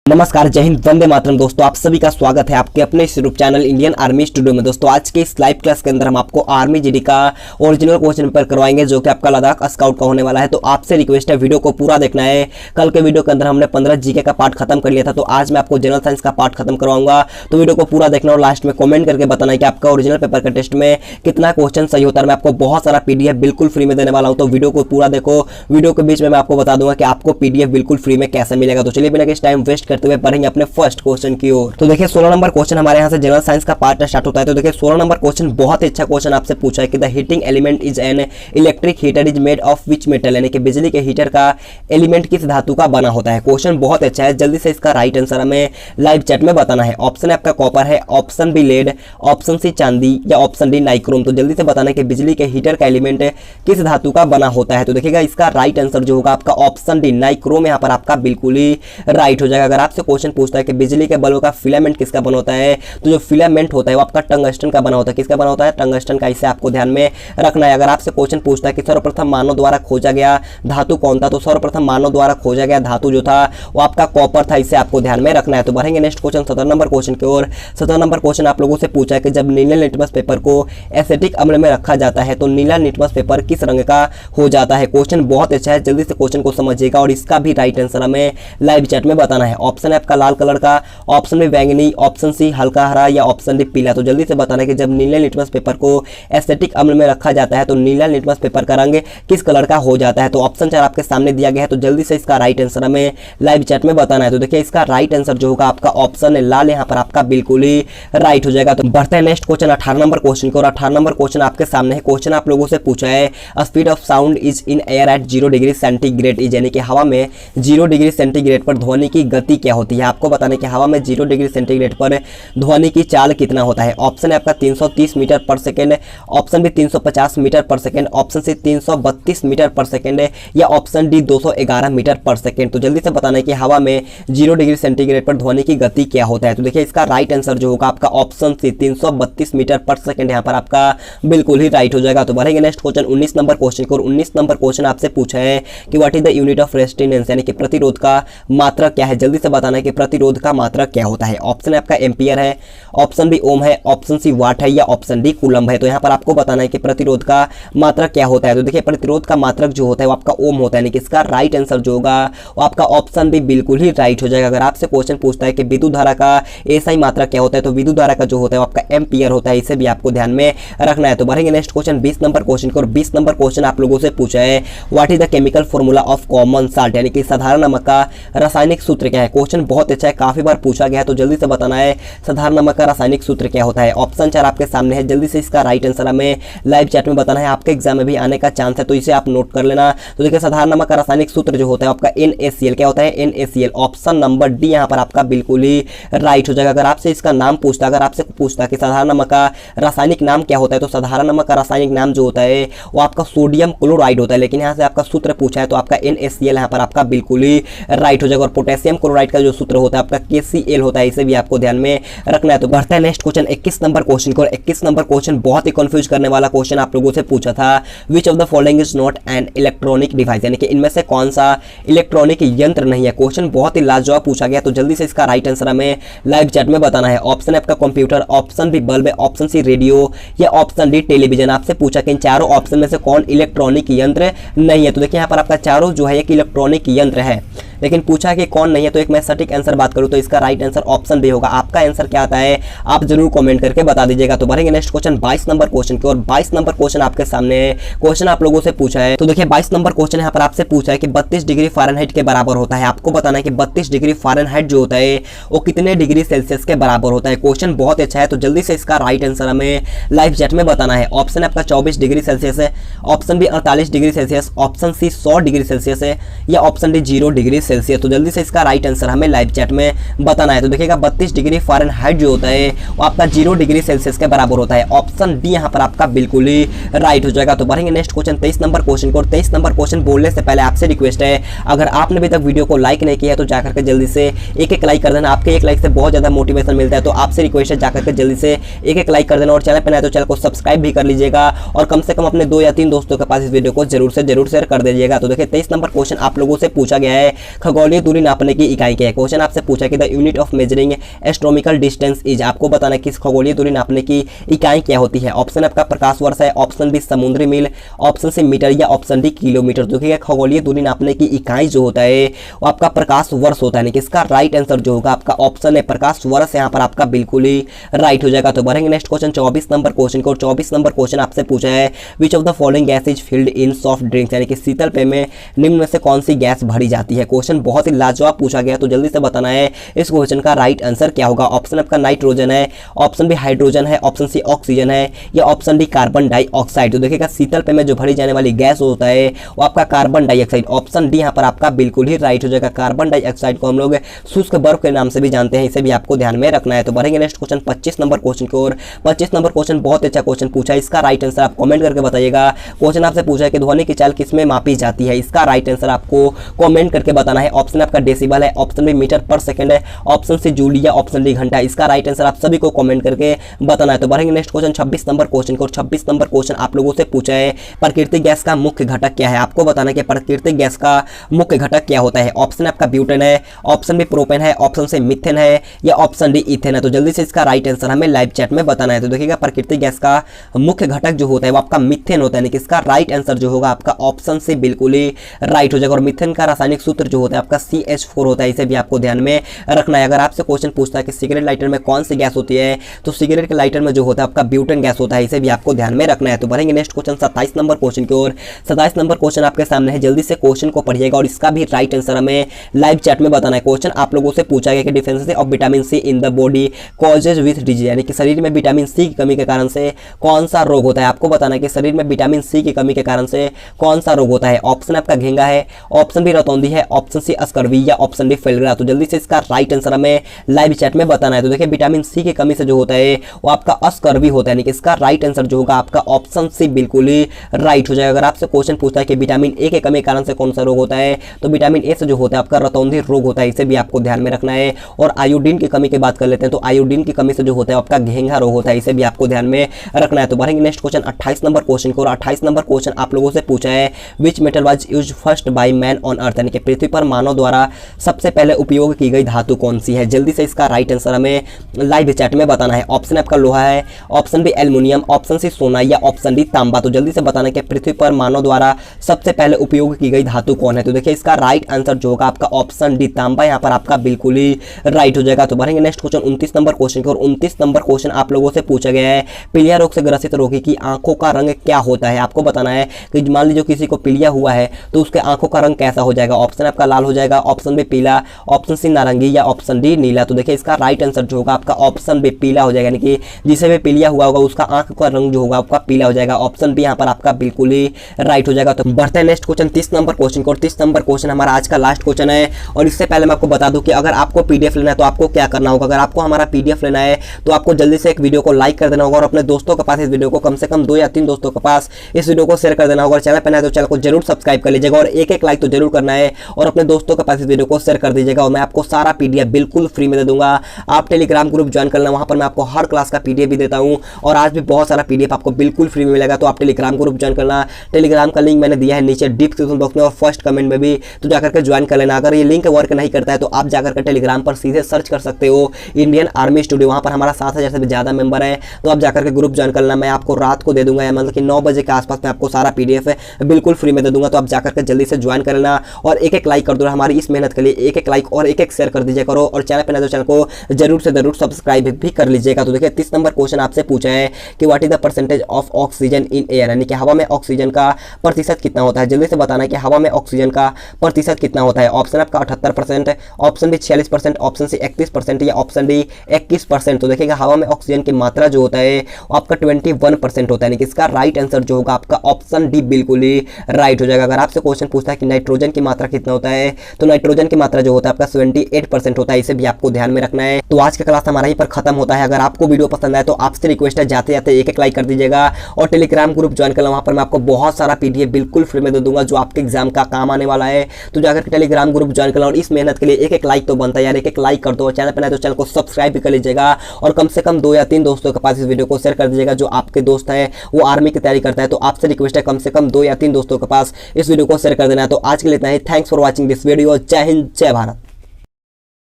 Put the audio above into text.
नमस्कार, जय हिंद, वंदे मातरम। दोस्तों आप सभी का स्वागत है आपके अपने इस YouTube channel Indian army studio में। दोस्तों आज के इस लाइव क्लास के अंदर हम आपको आर्मी जीडी का ओरिजिनल क्वेश्चन पेपर करवाएंगे जो कि आपका लद्दाख स्काउट का होने वाला है। तो आपसे रिक्वेस्ट है वीडियो को पूरा देखना है। कल के वीडियो के अंदर हमने 15 जीके का पार्ट खत्म कर लिया था, तो आज मैं आपको जनरल साइंस का पार्ट खत्म करवाऊंगा। तो वीडियो को पूरा देखना और लास्ट में कॉमेंट करके बताना है कि आपका ओरिजिनल पेपर का टेस्ट में कितना क्वेश्चन सही होता है। मैं आपको बहुत सारा पीडीएफ बिल्कुल फ्री में देने वाला हूँ, तो वीडियो को पूरा देखो। वीडियो के बीच में मैं आपको बता दूंगा कि आपको पीडीएफ बिल्कुल फ्री में कैसे मिलेगा। तो चलिए बिना किसी टाइम वेस्ट करते हुए बढ़ेंगे अपने फर्स्ट क्वेश्चन की ओर। तो देखिए 16 नंबर क्वेश्चन हमारे यहाँ से जनरल साइंस का पार्ट स्टार्ट होता है। तो देखिए 16 नंबर क्वेश्चन बहुत ही अच्छा क्वेश्चन आपसे पूछा है कि the heating element is an electric heater is made of which metal, यानी कि बिजली के हीटर का एलिमेंट किस धातु का बना होता है। क्वेश्चन बहुत अच्छा है, जल्दी से इसका राइट आंसर हमें लाइव चैट में बताना है। ऑप्शन है आपका कॉपर है, option B lead, option C चांदी या ऑप्शन डी नाइक्रोम। तो जल्दी से बताना है कि बिजली के हीटर का एलिमेंट किस धातु का बना होता है। तो देखिएगा इसका राइट आंसर जो होगा आपका ऑप्शन डी नाइक्रोम यहाँ पर आपका बिल्कुल ही राइट हो जाएगा। अगर आपसे क्वेश्चन पूछता है कि बिजली के बल्ब का फिलामेंट किसका बना होता है, तो जो फिलामेंट होता है वो आपका टंगस्टन का बना होता है। किसका बना होता है? टंगस्टन का। इसे आपको ध्यान में रखना है। अगर आपसे क्वेश्चन पूछता है कि सर्वप्रथम मानव द्वारा खोजा गया धातु कौन था, तो सर्वप्रथम मानव द्वारा खोजा गया धातु जो था वो आपका कॉपर था। इसे आपको ध्यान में रखना है। तो बढ़ेंगे नेक्स्ट क्वेश्चन 17 नंबर क्वेश्चन की ओर। 17 नंबर क्वेश्चन आप लोगों से पूछा है कि जब नीले लिटमस पेपर को एसिटिक अम्ल में रखा जाता है तो नीला लिटमस पेपर किस रंग का हो जाता है। क्वेश्चन बहुत अच्छा है, जल्दी से क्वेश्चन को समझिएगा और इसका भी राइट आंसर हमें लाइव चैट में बताना है। ऑप्शन है आपका लाल कलर का, ऑप्शन में बैंगनी, ऑप्शन सी हल्का हरा या ऑप्शन डी पीला। तो जल्दी से बताना है कि जब नीले लिटमस पेपर को एसिटिक अम्ल में रखा जाता है तो नीला लिटमस पेपर का रंग किस कलर का हो जाता है। तो ऑप्शन 4 आपके सामने दिया गया है, तो जल्दी से इसका राइट आंसर हमें लाइव चैट में बताना है। तो देखिए इसका राइट आंसर जो होगा आपका ऑप्शन है लाल, यहाँ पर आपका बिल्कुल ही राइट हो जाएगा। तो बढ़ते हैं नेक्स्ट क्वेश्चन 18 नंबर क्वेश्चन को। और 18 नंबर क्वेश्चन आपके सामने है। क्वेश्चन आप लोगों से पूछा है speed of sound is in air at 0 degree centigrade is, यानी कि हवा में 0 डिग्री सेंटीग्रेड पर ध्वनि की गति क्या होती है। आपको बताना है कि हवा में 0 डिग्री सेंटीग्रेड पर ध्वनि की चाल कितना होता है। ऑप्शन है आपका 330 मीटर पर सेकेंड, ऑप्शन बी 350 मीटर पर सेकेंड, ऑप्शन सी 332 मीटर पर सेकेंड या ऑप्शन डी 211 मीटर पर सेकेंड। तो जल्दी से बताना है कि हवा में 0 डिग्री सेंटीग्रेड पर ध्वनि की गति क्या होता है। तो देखिए इसका राइट आंसर जो होगा आपका ऑप्शन सी 332 मीटर पर सेकेंड यहाँ पर आपका बिल्कुल ही राइट हो जाएगा। तो बढ़ेंगे नेक्स्ट क्वेश्चन 19 नंबर क्वेश्चन को। 19 नंबर क्वेश्चन आपसे पूछा है कि what is the unit of resistance, यानी कि प्रतिरोध का मात्रक क्या है। जल्दी से बताना है कि प्रतिरोध का मात्रक क्या होता है। ऑप्शन है आपका एम्पियर है, ऑप्शन बी ओम है, ऑप्शन सी वाट है या ऑप्शन डी कूलम है। तो यहाँ पर आपको बताना है कि प्रतिरोध का मात्रक क्या होता है। तो देखिए प्रतिरोध का मात्रक जो होता है वो आपका ओम होता है, यानी कि इसका राइट आंसर जो होगा वो आपका ऑप्शन बी बिल्कुल ही राइट हो जाएगा। अगर आपसे क्वेश्चन पूछता है कि विद्युत धारा का एसआई मात्रक क्या होता है, तो विद्युत धारा का जो होता है वो आपका एम्पियर होता है। इसे भी आपको ध्यान में रखना है। तो बढ़ेंगे नेक्स्ट क्वेश्चन 20 नंबर क्वेश्चन को। और 20 नंबर क्वेश्चन आप लोगों से पूछा है what is the chemical formula of common salt, यानी कि साधारण नमक का रासायनिक सूत्र क्या है। क्वेश्चन बहुत अच्छा है, काफी बार पूछा गया है, तो जल्दी से बताना है साधारण नमक का रासायनिक सूत्र क्या होता है। ऑप्शन 4 आपके सामने है, जल्दी से इसका राइट आंसर हमें लाइव चैट में बताना है। आपके एग्जाम में भी आने का चांस है, तो इसे आप नोट कर लेना। तो देखिए साधारण नमक का रासायनिक सूत्र जो होता है आपका NaCl क्या होता है, NaCl। ऑप्शन नंबर डी यहाँ पर आपका बिल्कुल ही राइट हो जाएगा। अगर आपसे इसका नाम पूछता, अगर आपसे पूछता कि साधारण नमक का रासायनिक नाम क्या होता है, तो साधारण नमक का रासायनिक नाम जो होता है वो आपका सोडियम क्लोराइड होता है। लेकिन यहाँ से आपका सूत्र पूछा है तो आपका NaCl यहाँ पर आपका बिल्कुल ही राइट हो जाएगा। और पोटेशियम क्लोराइड का जो सूत्र होता है आपका KCl होता है। इसे भी आपको ध्यान में रखना है। तो बढ़ता है नेक्स्ट क्वेश्चन 21 नंबर क्वेश्चन को। 21 नंबर क्वेश्चन बहुत ही कंफ्यूज करने वाला क्वेश्चन आप लोगों से पूछा था। Which of the following is not an electronic device, यानी कि इनमें से कौन सा इलेक्ट्रॉनिक यंत्र नहीं है। क्वेश्चन बहुत ही लाजवाब पूछा गया, तो जल्दी से इसका राइट आंसर हमें लाइव चैट में बताना है। ऑप्शन है आपका कंप्यूटर, ऑप्शन बी बल्ब है, ऑप्शन सी रेडियो या ऑप्शन डी टेलीविजन। आपसे पूछा कि इन चारों ऑप्शन में से कौन इलेक्ट्रॉनिक यंत्र नहीं है। तो देखिए यहाँ पर आपका चारों जो है एक इलेक्ट्रॉनिक यंत्र है, लेकिन पूछा कि कौन नहीं है। तो एक मैं सटीक आंसर बात करूं तो इसका राइट आंसर ऑप्शन बी होगा। आपका आंसर क्या आता है आप जरूर कमेंट करके बता दीजिएगा। तो बढ़ेंगे नेक्स्ट क्वेश्चन 22 नंबर क्वेश्चन की। और 22 नंबर क्वेश्चन आपके सामने है। क्वेश्चन आप लोगों से पूछा है, तो देखिए 22 नंबर क्वेश्चन यहाँ पर आपसे पूछा है कि 32 डिग्री फ़ारेनहाइट के बराबर होता है। आपको बताना है कि 32 डिग्री फ़ारेनहाइट जो होता है वो कितने डिग्री सेल्सियस के बराबर होता है। क्वेश्चन बहुत अच्छा है, तो जल्दी से इसका राइट आंसर हमें लाइव चैट में बताना है। ऑप्शन आपका 24 डिग्री सेल्सियस है, option B 48 degree Celsius, option C 100 degree Celsius है या ऑप्शन डी 0 डिग्री सेल्सियस। तो जल्दी से इसका राइट आंसर हमें लाइव चैट में बताना है। तो देखिएगा 32 डिग्री फ़ारेनहाइट जो होता है वो आपका 0 डिग्री सेल्सियस के बराबर होता है। ऑप्शन डी यहाँ पर आपका बिल्कुल ही राइट हो जाएगा। तो बढ़ेंगे नेक्स्ट क्वेश्चन 23 नंबर क्वेश्चन को। और 23 नंबर क्वेश्चन बोलने से पहले आपसे रिक्वेस्ट है, अगर आपने अभी तक वीडियो को लाइक नहीं किया है तो जाकर के जल्दी से एक लाइक कर देना। आपके एक लाइक से बहुत ज्यादा मोटिवेशन मिलता है, तो आपसे रिक्वेस्ट है जाकर के जल्दी से एक लाइक कर देना। और चैनल पर नए तो चैनल को सब्सक्राइब भी कर लीजिएगा और कम से कम अपने 2 या 3 दोस्तों के पास इस वीडियो को जरूर से जरूर शेयर कर दीजिएगा। तो देखिए 23 नंबर क्वेश्चन आप लोगों से पूछा गया है खगोलीय दूरी नापने की इकाई क्या है। क्वेश्चन आपसे पूछा कि the unit of measuring astronomical distance is, आपको बताना कि खगोलीय दूरी नापने की इकाई क्या होती है। ऑप्शन आपका प्रकाश वर्ष है, ऑप्शन बी समुद्री मील, ऑप्शन सी मीटर या ऑप्शन डी किलोमीटर। देखिएगा खगोलीय दूरी नापने की इकाई जो होता है वो आपका प्रकाश वर्ष होता है, यानी कि इसका राइट आंसर जो होगा आपका ऑप्शन है प्रकाश वर्ष, यहाँ पर आपका बिल्कुल ही राइट हो जाएगा। तो बढ़ेंगे नेक्स्ट क्वेश्चन 24 नंबर क्वेश्चन को, और 24 नंबर क्वेश्चन आपसे पूछा है which of the following gas is filled in soft drinks, यानी कि शीतल पेय में निम्न में से कौन सी गैस भरी जाती है। क्वेश्चन बहुत ही लाजवाब पूछा गया, तो जल्दी से बताना है इस क्वेश्चन का राइट आंसर क्या होगा। ऑप्शन आपका नाइट्रोजन है, ऑप्शन बी हाइड्रोजन है, ऑप्शन सी ऑक्सीजन है या ऑप्शन डी कार्बन डाइऑक्साइड। तो देखिएगा शीतल पेय में जो भरी जाने वाली गैस होता है वो आपका कार्बन डाइऑक्साइड, ऑप्शन डी यहाँ पर आपका बिल्कुल ही राइट हो जाएगा। कार्बन डाइऑक्साइड को हम लोग शुष्क बर्फ के नाम से भी जानते हैं, इसे भी आपको ध्यान में रखना है। तो बढ़ेंगे नेक्स्ट क्वेश्चन 25 नंबर क्वेश्चन की ओर। 25 नंबर क्वेश्चन बहुत अच्छा क्वेश्चन पूछा है, इसका राइट आंसर आप कमेंट करके बताइएगा। क्वेश्चन आपसे पूछा है कि ध्वनि की चाल किसमें मापी जाती है, इसका राइट आंसर आपको कमेंट करके बताना है। ऑप्शन आपका डेसिबल है, ऑप्शन बी मीटर पर सेकंड है, ऑप्शन सी जूल या ऑप्शन डी घंटा। इसका राइट आंसर आप सभी को कमेंट करके बताना है। तो बढ़ेंगे नेक्स्ट क्वेश्चन 26 नंबर क्वेश्चन को, और 26 नंबर क्वेश्चन आप लोगों से पूछा है प्राकृतिक गैस का मुख्य घटक क्या है। आपको बताना है कि प्राकृतिक गैस का मुख्य घटक क्या होता है। ऑप्शन आपका ब्यूटेन है, ऑप्शन बी प्रोपेन है, ऑप्शन से मिथेन है या ऑप्शन डी इथेन है। तो जल्दी से इसका राइट आंसर हमें लाइव चैट में बताना है। तो देखिएगा प्राकृतिक गैस का मुख्य घटक जो होता है वो आपका मिथेन होता है, यानी कि इसका राइट आंसर जो होगा आपका ऑप्शन से बिल्कुल ही राइट हो जाएगा। और मिथेन का रासायनिक सूत्र जो होता है आपका CH4 होता है, इसे भी आपको ध्यान में रखना है। अगर आपसे क्वेश्चन पूछता है कि सिगरेट लाइटर में कौन सी गैस होती है, तो सिगरेट के लाइटर में जो होता है आपका ब्यूटेन गैस होता है, इसे भी आपको ध्यान में रखना है। तो बढ़ेंगे नेक्स्ट क्वेश्चन 27 नंबर क्वेश्चन की ओर। 27 नंबर क्वेश्चन आपके सामने है, जल्दी से क्वेश्चन को पढ़िएगा और इसका भी राइट आंसर हमें लाइव चैट में बताना है। क्वेश्चन आप लोगों से पूछा गया कि deficiency of vitamin C in the body causes with disease, यानी कि शरीर में विटामिन सी की कमी के कारण से कौन सा रोग होता है। आपको बताना है कि शरीर में विटामिन सी की कमी के कारण से कौन सा रोग होता है। ऑप्शन आपका घेंगा है, ऑप्शन बी रतौंधी है, ऑप्शन सी स्कर्वी या ऑप्शन डी फेलग्रा। तो जल्दी से इसका राइट आंसर हमें लाइव चैट में बताना है। तो देखिए विटामिन सी की कमी से जो होता है वो आपका स्कर्वी होता है, यानी कि इसका राइट आंसर जो होगा आपका ऑप्शन सी बिल्कुल ही राइट हो जाएगा। अगर आपसे क्वेश्चन पूछता है कि विटामिन ए के कमी के कारण से कौन सा रोग होता है, तो विटामिन ए से जो होता है आपका रतौंधी रोग होता है, इसे भी आपको ध्यान में रखना है। और आयोडीन की कमी की बात कर लेते हैं, तो आयोडीन की कमी से जो होता है आपका घेंघा रोग होता है, इसे भी आपको ध्यान में रखना है। तो बढ़ेंगे नेक्स्ट क्वेश्चन 28 नंबर क्वेश्चन को, और 28 नंबर क्वेश्चन आप लोगों से पूछा है which metal was used first by man on earth, यानी कि पृथ्वी पर मानव द्वारा सबसे पहले उपयोग की गई धातु कौन सी है। जल्दी से इसका राइट आंसर हमें लाइव चैट में बताना है। ऑप्शन आपका लोहा है, option B aluminium, option C सोना या ऑप्शन डी तांबा। तो जल्दी से बताना कि पृथ्वी पर मानव द्वारा सबसे पहले उपयोग की गई धातु कौन है। तो देखिए इसका राइट आंसर जो होगा आपका ऑप्शन डी तांबा, यहाँ पर आपका बिल्कुल ही राइट हो जाएगा। तो बढ़ेंगे नेक्स्ट क्वेश्चन 29 नंबर क्वेश्चन की, और 29 नंबर क्वेश्चन आप लोगों से पूछा गया है पीलिया रोग से ग्रसित रोगी की आंखों का रंग क्या होता है। आपको बताना है कि मान लीजिए किसी को पीलिया हुआ है तो उसके आंखों का रंग कैसा हो जाएगा। ऑप्शन आपका लाल हो जाएगा, ऑप्शन बी पीला, ऑप्शन सी नारंगी या ऑप्शन डी नीला। तो देखिए इसका राइट आंसर जो होगा आपका ऑप्शन बी पीला हो जाएगा, यानी कि जिसे भी पीलिया हुआ होगा उसका आंख का रंग जो होगा आपका पीला हो जाएगा। ऑप्शन बी यहाँ पर आपका बिल्कुल ही राइट हो जाएगा। तो बढ़ते हैं नेक्स्ट क्वेश्चन 30 नंबर क्वेश्चन को, और 30 नंबर क्वेश्चन हमारा आज का लास्ट क्वेश्चन है। और इससे पहले मैं आपको बता दूं कि अगर आपको पीडीएफ लेना है तो आपको क्या करना होगा। अगर आपको हमारा पीडीएफ लेना है तो आपको जल्दी से एक वीडियो को लाइक कर देना होगा और अपने दोस्तों के पास इस वीडियो को कम से कम 2 या 3 दोस्तों के पास इस वीडियो को शेयर कर देना होगा। चैनल पर नया तो चैनल को जरूर सब्सक्राइब कर लीजिएगा और एक लाइक तो जरूर करना है और अपने दोस्तों के पास इस वीडियो को शेयर कर दीजिएगा। और मैं आपको सारा पीडीएफ बिल्कुल फ्री में दे दूंगा। आप टेलीग्राम ग्रुप ज्वाइन करना, वहां पर मैं आपको हर क्लास का पीडीएफ भी देता हूं और आज भी बहुत सारा पीडीएफ आपको बिल्कुल फ्री में मिलेगा। तो आप टेलीग्राम ग्रुप ज्वाइन करना, टेलीग्राम का लिंक मैंने दिया है नीचे डिस्क्रिप्शन बॉक्स में और फर्स्ट कमेंट में भी, तो जाकर के ज्वाइन कर लेना। अगर ये लिंक वर्क नहीं करता है तो आप जाकर के टेलीग्राम पर सीधे सर्च कर सकते हो इंडियन आर्मी स्टूडियो, वहां पर हमारा 7000 से भी ज्यादा मेंबर है। तो आप जाकर के ग्रुप ज्वाइन करना, मैं आपको रात को दे दूंगा, या मतलब कि 9 बजे के आसपास मैं आपको सारा पीडीएफ बिल्कुल फ्री में दे दूंगा। तो आप जाकर के जल्दी से ज्वाइन कर लेना और एक लाइक कर दो। हमारी इस मेहनत के लिए एक लाइक और एक शेयर कर दीजिए करो और चैनल पर नए तो चैनल को जरूर से जरूर सब्सक्राइब भी कर लीजिएगा। तो देखिए 30 नंबर क्वेश्चन आपसे पूछा है कि what is the percentage of oxygen in air, यानी कि हवा में ऑक्सीजन का प्रतिशत कितना होता है। जल्दी से बताना है कि हवा में ऑक्सीजन का प्रतिशत कितना होता है। ऑप्शन आपका 78%, ऑप्शन बी 46%, ऑप्शन सी 31% या ऑप्शन डी 21%। तो देखिएगा हवा में ऑक्सीजन की मात्रा जो होता है वो आपका 21% होता है, यानी कि इसका राइट आंसर जो होगा आपका ऑप्शन डी बिल्कुल ही राइट हो जाएगा। अगर आपसे क्वेश्चन पूछता है कि नाइट्रोजन की मात्रा कितना होता है, तो नाइट्रोजन की मात्रा जो होता है आपका 78% होता है, इसे भी आपको ध्यान में रखना है। तो आज का क्लास हमारा यहीं पर खत्म होता है। अगर आपको वीडियो पसंद आए तो आपसे रिक्वेस्ट है जाते जाते एक लाइक कर दीजिएगा और टेलीग्राम ग्रुप ज्वाइन करना, वहां पर मैं आपको बहुत सारा पीडीएफ बिल्कुल फ्री में दे दूंगा जो आपके एग्जाम का काम आने वाला है। तो जाकर टेलीग्राम ग्रुप ज्वाइन करना और इस मेहनत के लिए एक लाइक तो बनता है यार, एक लाइक कर दो और चैनल पर नए तो चैनल को सब्सक्राइब भी कर लीजिएगा और कम से कम 2 या 3 दोस्तों के पास इस वीडियो को शेयर कर दीजिएगा जो आपके दोस्त है वो आर्मी की तैयारी करता है। तो आपसे रिक्वेस्ट है कम से कम 2 या 3 दोस्तों के पास इस वीडियो को शेयर कर देना है। तो आज के लिए इतना ही। Thanks for watching. This video. जय हिंद, जय भारत।